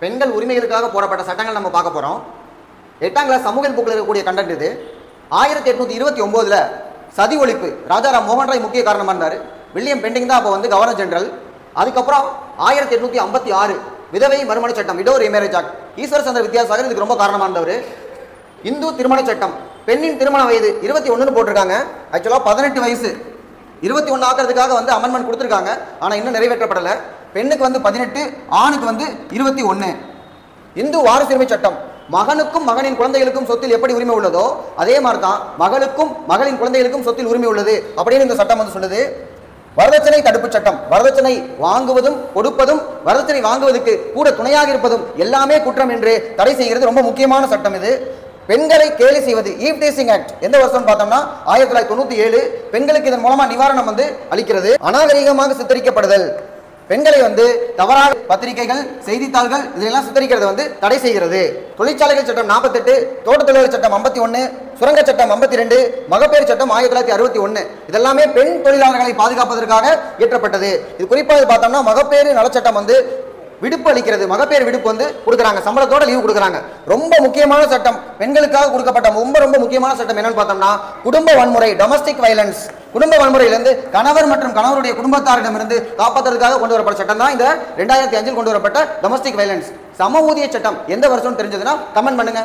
பெண்கள் உரிமைகளுக்காக போராட்ட சட்டங்கள் நம்ம பார்க்க போறோம். 8ஆம் கிளாஸ் சமூக புக்கில் இருக்கக்கூடிய கண்டென்ட் இது. 1829ல் சதி ஒழிப்பு ராஜாராம் மோகன் ராய் முக்கிய காரணமாக இருந்தார். வில்லியம் பெண்டிங் தான் அப்போ வந்து கவர்னர் ஜெனரல். அதுக்கப்புறம் 1856 விதவை மறுமண சட்டம், விடோ ரீமேரேஜ் ஆக்ட். ஈஸ்வர் சந்திர வித்யாசாகர் இதுக்கு ரொம்ப காரணமாக இருந்தவர். இந்து திருமண சட்டம், பெண்ணின் திருமண வயது 21 போட்டிருக்காங்க. ஆக்சுவலாக 18 வயசு 21 ஆக்கிறதுக்காக வந்து அமெண்ட்மெண்ட் கொடுத்துருக்காங்க. ஆனால் இன்னும் நிறைவேற்றப்படலை. பெண்ணுக்கு வந்து 18, ஆணுக்கு வந்து 21. இந்து வாரிசுரிமை சட்டம், மகனுக்கும் மகனின் குழந்தைகளுக்கும் சொத்தில் எப்படி உரிமை உள்ளதோ அதே மாதிரி தான் மகளுக்கும் மகளின் குழந்தைகளுக்கும் சொத்தில் உரிமை உள்ளது அப்படின்னு இந்த சட்டம் வந்து சொல்லுது. வரதட்சணை தடுப்பு சட்டம், வரதட்சணை வாங்குவதும் கொடுப்பதும் வரதட்சணை வாங்குவதற்கு கூட துணையாக இருப்பதும் எல்லாமே குற்றம் என்று தடை செய்கிறது. ரொம்ப முக்கியமான சட்டம் இது. பெண்களை கேலி செய்வது, ஈவ் டீசிங் ஆக்ட் எந்த வருஷம் பார்த்தோம்னா 1997. பெண்களுக்கு இதன் மூலமா நிவாரணம் வந்து அளிக்கிறது. அநாகரிகமாக சித்தரிக்கப்படுதல், பெண்களை வந்து தவறாக பத்திரிகைகள் செய்தித்தாள்கள் இதெல்லாம் சித்தரிக்கிறது வந்து தடை செய்கிறது. தொழிற்சாலைகள் சட்டம் 48, தோட்ட தொழிலாளர் சட்டம் 51, சுரங்க சட்டம் 52, மகப்பேறு சட்டம் 1961. இதெல்லாமே பெண் தொழிலாளர்களை பாதுகாப்பதற்காக இயற்றப்பட்டது. இது குறிப்பாக பார்த்தோம்னா மகப்பேறு நலச்சட்டம் வந்து விடுப்பு அளிக்கிறது. மகப்பேறு விடுப்பு வந்து கொடுக்குறாங்க, சம்பளத்தோட லீவு கொடுக்குறாங்க. ரொம்ப முக்கியமான சட்டம், பெண்களுக்காக கொடுக்கப்பட்ட ரொம்ப முக்கியமான சட்டம் என்னன்னு பார்த்தோம்னா குடும்ப வன்முறை, டொமஸ்டிக் வயலன்ஸ். குடும்ப வன்முறையிலிருந்து கணவர் மற்றும் கணவருடைய குடும்பத்தாரிடமிருந்து காப்பாற்றுறதுக்காக கொண்டு வரப்பட்ட சட்டம் தான் இந்த 2005 கொண்டு வரப்பட்ட டொமஸ்டிக் வயலன்ஸ். சம ஊதிய சட்டம் எந்த வருஷம் தெரிஞ்சதுன்னா கமெண்ட் பண்ணுங்க.